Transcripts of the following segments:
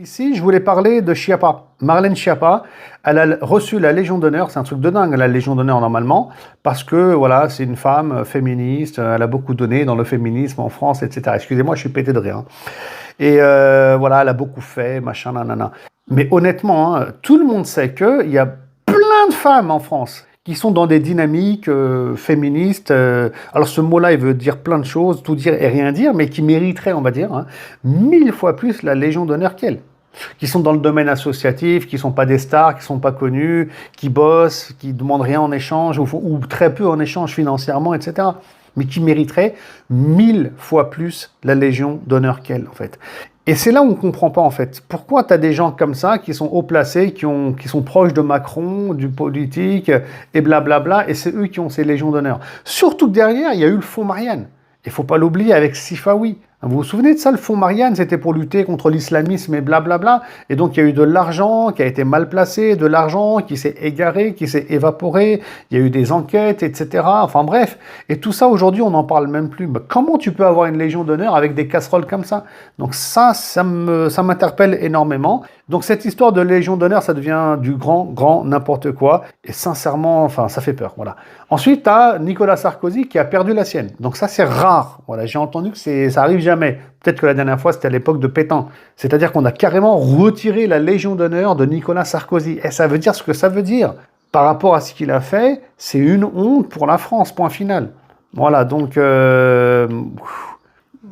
Ici, je voulais parler de Schiappa. Marlène Schiappa, elle a reçu la Légion d'honneur, c'est un truc de dingue, la Légion d'honneur normalement, parce que voilà, c'est une femme féministe, elle a beaucoup donné dans le féminisme en France, etc. Excusez-moi, je suis pété de rire, hein. Et voilà, elle a beaucoup fait, machin, nanana. Mais honnêtement, hein, tout le monde sait qu'il y a plein de femmes en France qui sont dans des dynamiques féministes. Alors ce mot-là, il veut dire plein de choses, tout dire et rien dire, mais qui mériteraient, on va dire, hein, 1000 fois plus la Légion d'honneur qu'elle. Qui sont dans le domaine associatif, qui sont pas des stars, qui sont pas connus, qui bossent, qui demandent rien en échange ou très peu en échange financièrement, etc. Mais qui mériteraient 1000 fois plus la Légion d'honneur qu'elle, en fait. Et c'est là où on ne comprend pas, en fait. Pourquoi tu as des gens comme ça, qui sont haut placés, qui sont proches de Macron, du politique, et blablabla, et c'est eux qui ont ces légions d'honneur. Surtout que derrière, il y a eu le fonds Marianne. Il ne faut pas l'oublier avec Sifawi. Vous vous souvenez de ça, le fonds Marianne, c'était pour lutter contre l'islamisme et blablabla. Et donc il y a eu de l'argent qui a été mal placé, de l'argent qui s'est égaré, qui s'est évaporé. Il y a eu des enquêtes, etc. Enfin bref. Et tout ça, aujourd'hui, on n'en parle même plus. Mais comment tu peux avoir une Légion d'honneur avec des casseroles comme ça? Donc ça m'interpelle énormément. Donc cette histoire de Légion d'honneur, ça devient du grand n'importe quoi. Et sincèrement, enfin, ça fait peur. Voilà. Ensuite, tu as Nicolas Sarkozy qui a perdu la sienne. Donc ça, c'est rare. Voilà, j'ai entendu que ça arrive jamais. Peut-être que la dernière fois, c'était à l'époque de Pétain. C'est-à-dire qu'on a carrément retiré la Légion d'honneur de Nicolas Sarkozy. Et ça veut dire ce que ça veut dire. Par rapport à ce qu'il a fait, c'est une honte pour la France, point final. Voilà, donc...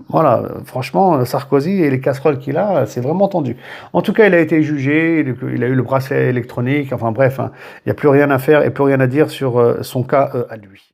voilà, franchement, Sarkozy et les casseroles qu'il a, c'est vraiment tendu. En tout cas, il a été jugé, il a eu le bracelet électronique, enfin bref, hein, il n'y a plus rien à faire et plus rien à dire sur son cas à lui.